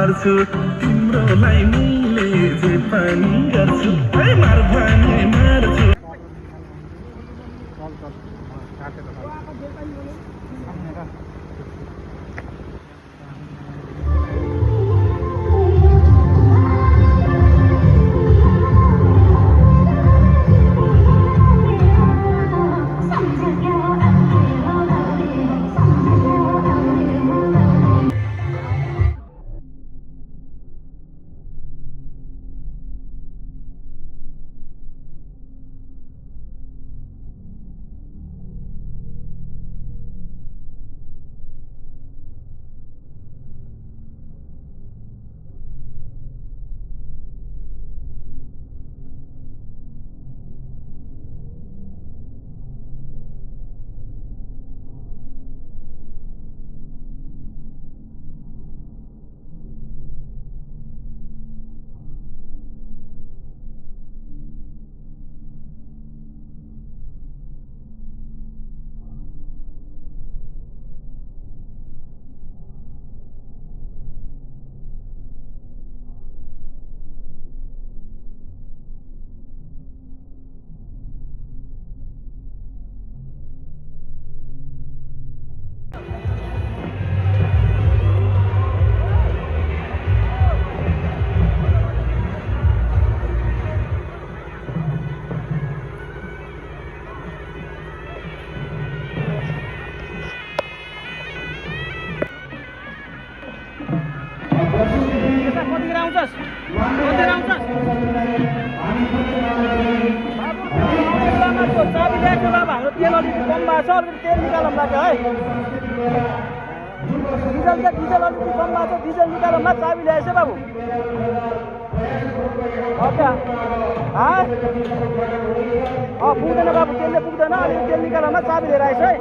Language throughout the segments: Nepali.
गर्छु तिम्रोलाई मुले जे पनि गर्छु है मार भने मार्छु तेल निकालौँ लाग्यो है डिजल अलिकति कम भएको छ डिजल निकालौँ न चाबी ल्याएछ बाबु पुग्दैन बाबु तेलले पुग्दैन अलिकति तेल निकालौँ न चाबी लिएर आएछ है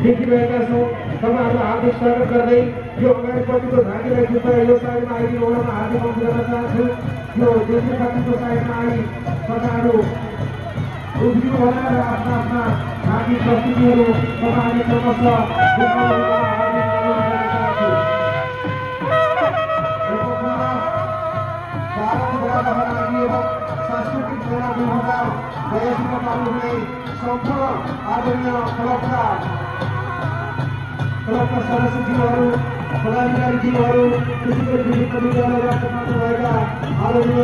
देखिरहेका छौँ तपाईँहरूलाई हार्दिक स्वागत गर्दै यो अगाडिपट्टिको झाँकीलाई जुत्ता यो साइडमा आइदिनु होला म हार्दिक अनुरोध गर्न चाहन्छु यो देशपट्टिको साइडमा आई तपाईँहरू उभिनु होला र आफ्ना आफ्ना झाँकी प्रस्तुतिहरू तपाईँहरूले समक्ष देखाउनु होला हार्दिक अनुरोध गर्न चाहन्छु सांस्कृतिक मेला 2082 मा चालु हुने सम्पूर्ण आदरणीय क्लबका सदस्यज्यूहरू पदाधिकारीज्यूहरू त्यसै गरी विभिन्न विद्यालयबाट भएका आदरणीय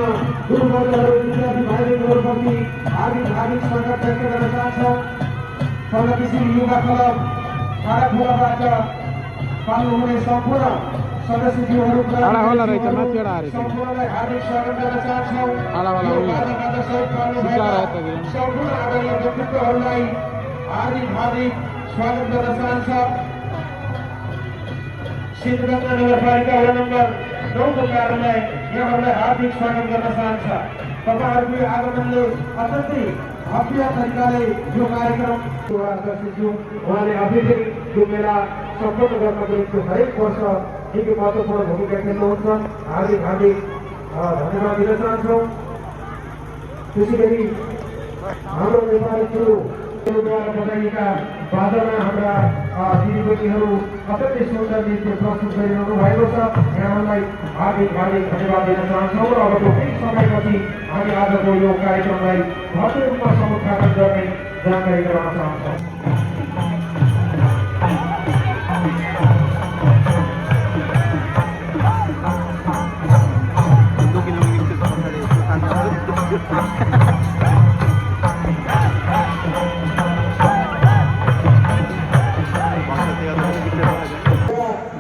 गुरुवर्गहरू विद्यार्थी भाइ बहिनीहरूप्रति हार्दिक स्वागत व्यक्त गर्न चाहन्छौँ। प्रगतिशील युवा क्लब खाडाखोलाबाट पाल्नुहुने सम्पूर्ण सदस्यज्यूहरूका सम्पूर्णलाई हार्दिक स्वागत गर्न चाहन्छौँ। सम्पूर्ण आदरणीय व्यक्तित्वहरूलाई हार्दिक स्वागत गर्न चाहन्छ। सिद्धगङ्गा नगरपालिका वडा नम्बर 9 को कार्यालय यहाँहरूलाई हार्दिक स्वागत गर्न चाहन्छ। तपाईँहरूको आगमनले अत्यन्तै भव्य तरिकाले यो कार्यक्रम उहाँले अभिषेक यो मेला सम्पन्न गर्नको निम्ति हरेक वर्ष निकै महत्त्वपूर्ण भूमिका खेल्नुहुन्छ। हार्दिक धन्यवाद दिन चाहन्छौँ। त्यसै गरी हाम्रो नेपाली द्वारा बजाइएका बाजामा हाम्रा दिदीबहिनीहरू अत्यन्तै सुन्दर नृत्य प्रस्तुत गरिरहनु भएको छ। यहाँहरूलाई हार्दिक धन्यवाद दिन चाहन्छौँ र अबको केही समयपछि हामी आजको यो कार्यक्रमलाई भव्य रूपमा समुद्घाटन गर्ने जानकारी गराउन चाहन्छौँ।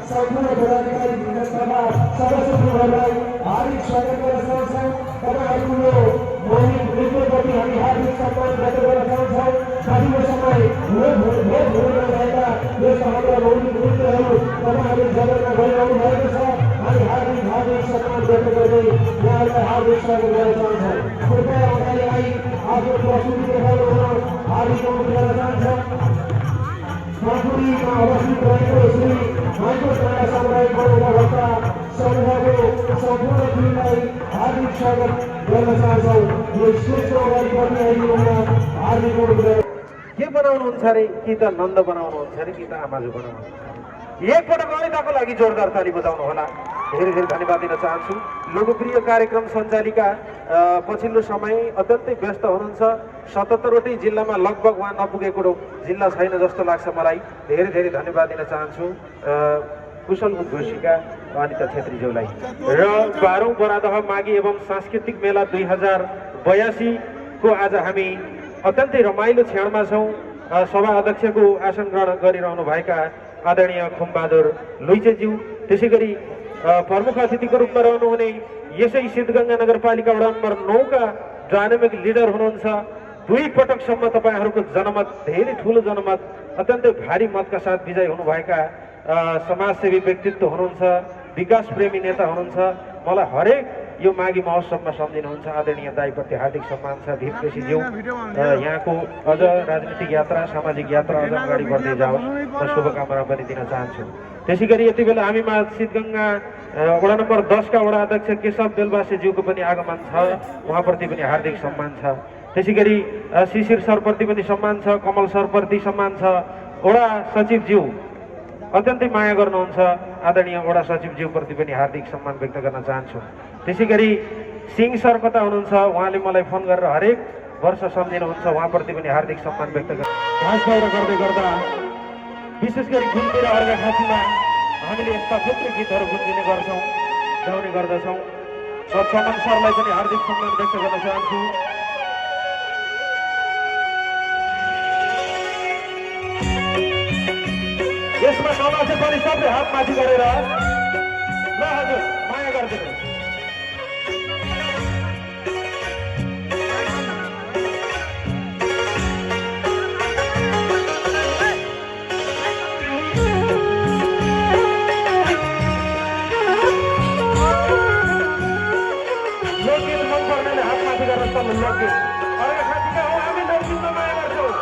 सम्पूर्ण पदाधिकारी सदस्यहरूलाई हार्दिक स्वागत गर्न चाहन्छौँ। तपाईँहरूको यो मौलिक नृत्यप्रति हामी हार्दिक सम्मान व्यक्त गर्न चाहन्छौँ। कतिको समय भएका यस हाम्रा मौलिक नृत्यहरू तपाईँहरूले जगतमा गरिरहनु भएको छ। हामी हार्दिक सम्मान व्यक्त गर्दै यहाँहरूलाई हार्दिक स्वागत गर्न चाहन्छौँ। कृपया अगाडि आई आफ्नो प्रस्तुति देखाउन हार्दिक अनुरोध गर्न चाहन्छौँ। माथुरीमा अवस्थित रहेको श्री माइको तारा सामुदायिक वनोपभोक्ता समूहको सम्पूर्ण टिमलाई हार्दिक स्वागत गर्न चाहन्छौँ। यो स्टेजको अगाडि पनि आइदिनुमा हार्दिक अनुरोध। के बनाउनुहुन्छ अरे? कि त नन्द बनाउनुहुन्छ अरे कि त आमाजु बनाउनुहुन्छ? एकपटक अनिताको लागि जोरदार ताली बजाउनु होला। धेरै धेरै धन्यवाद दिन चाहन्छु। लोकप्रिय कार्यक्रम सञ्चालिका पछिल्लो समय अत्यन्तै व्यस्त हुनुहुन्छ। 77वटै जिल्लामा लगभग उहाँ नपुगेको जिल्ला छैन जस्तो लाग्छ मलाई। धेरै धेरै धन्यवाद दिन चाहन्छु कुशल उद्घोषिका अनिता छेत्रीज्यूलाई। र 12औं बरादह माघी एवं सांस्कृतिक मेला 2082 को आज हामी अत्यन्तै रमाइलो क्षणमा छौँ। सभा अध्यक्षको आसन ग्रहण गरिरहनु भएका आदरणीय खुमबहादुर लुइचेज्यू, त्यसै गरी प्रमुख अतिथिको रूपमा रहनुहुने यसै सिद्धगङ्गा नगरपालिका वडा नम्बर 9 का डायनामिक लिडर हुनुहुन्छ। 2 पटकसम्म तपाईँहरूको जनमत, धेरै ठुलो जनमत, अत्यन्तै भारी मतका साथ विजय हुनुभएका समाजसेवी व्यक्तित्व हुनुहुन्छ, विकास प्रेमी नेता हुनुहुन्छ। मलाई हरेक यो माघी महोत्सवमा सम्झिनुहुन्छ। आदरणीय दाइप्रति हार्दिक सम्मान छ। भीम केसीज्यू, यहाँको अझ राजनीतिक यात्रा, सामाजिक यात्रा अझ अगाडि बढ्दै जाओस्, म शुभकामना पनि दिन चाहन्छु। त्यसै गरी यति बेला हामीमा सिद्धगङ्गा वडा नम्बर 10 का वडा अध्यक्ष केशव बेलबासेज्यूको पनि आगमन छ। उहाँप्रति पनि हार्दिक सम्मान छ। त्यसै गरी शिशिर सरप्रति पनि सम्मान छ, कमल सरप्रति सम्मान छ। वडा सचिवज्यू अत्यन्तै माया गर्नुहुन्छ। आदरणीय वडा सचिवज्यूप्रति पनि हार्दिक सम्मान व्यक्त गर्न चाहन्छु। त्यसै गरी सिंह सर कता हुनुहुन्छ? उहाँले मलाई फोन गरेर हरेक वर्ष सम्झिनुहुन्छ। उहाँप्रति पनि हार्दिक सम्मान व्यक्त गर्न। घाँस दौरा गर्दै गर्दा विशेष गरी गुन्ती र अर्घाखाँचीमा हामीले यस्ता थुप्रै गीतहरू गुन्जिने गर्छौँ, गाउने गर्दछौँ। सत्समन सरलाई पनि हार्दिक सम्मान व्यक्त गर्न चाहन्छु। यसमा नमासे पनि सबले हात माथि गरेर ल हजुर माया गरिदिनु। लोकगीत मन पर्नेले हात माथि गरेर सब लोकगीत अर्घाखाँचीका हो, हामी लोकगीतमा माया गर्छौँ।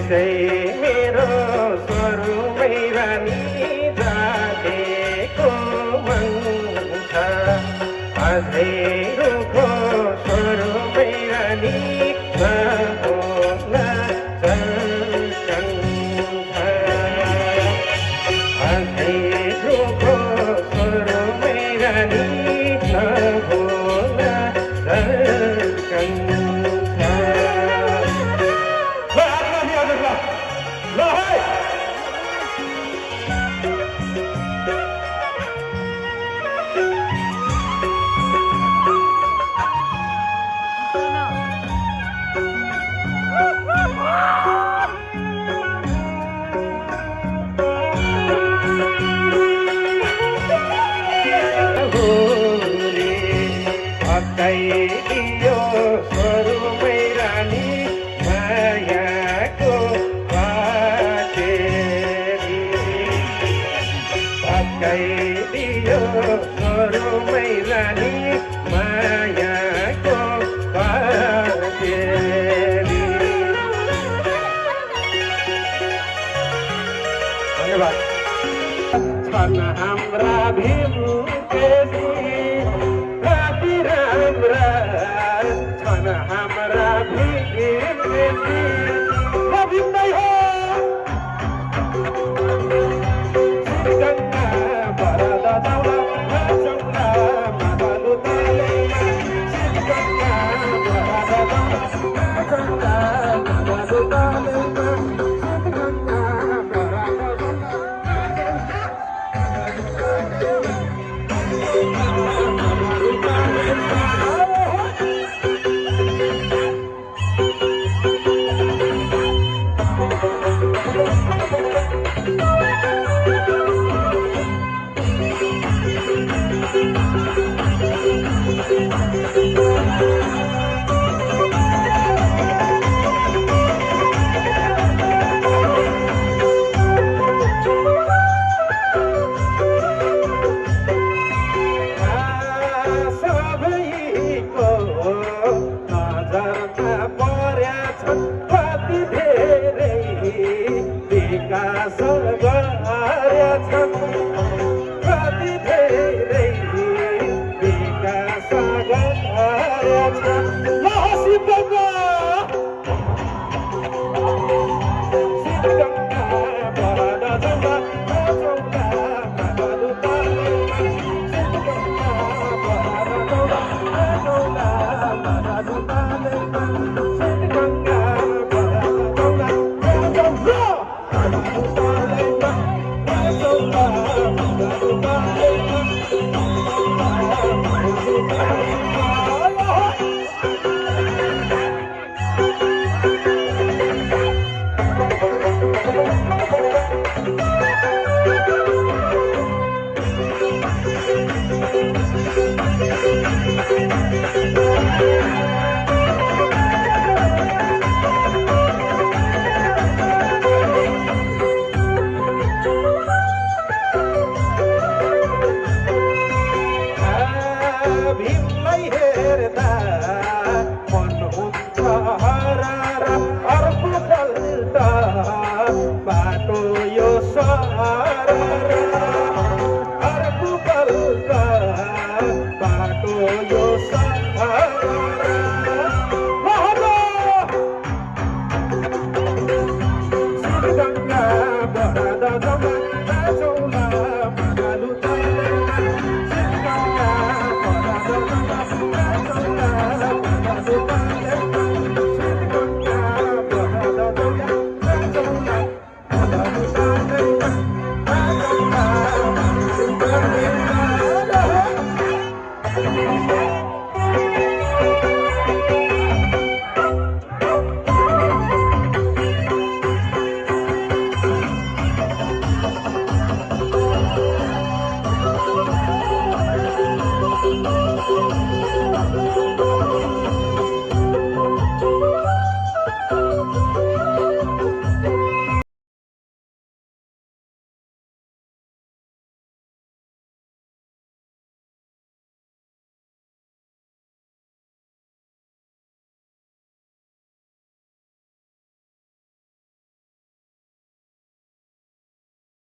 मेरो स्वरूपै रानी जानेको मन छ, अझै रुखो स्वरूपै रानी नहोला झल्कन्छ, अझै रुखो स्वरूपै रानी नहोला झल्कन्छ। भीमलाई हेर्दा मन हुन्छ हरारा अर्को पल्ट बाटो यो सारा अर्को पल्ट बाटो यो सारा गङ्गा बरादा गङ्गा चौला मगालु Thank you.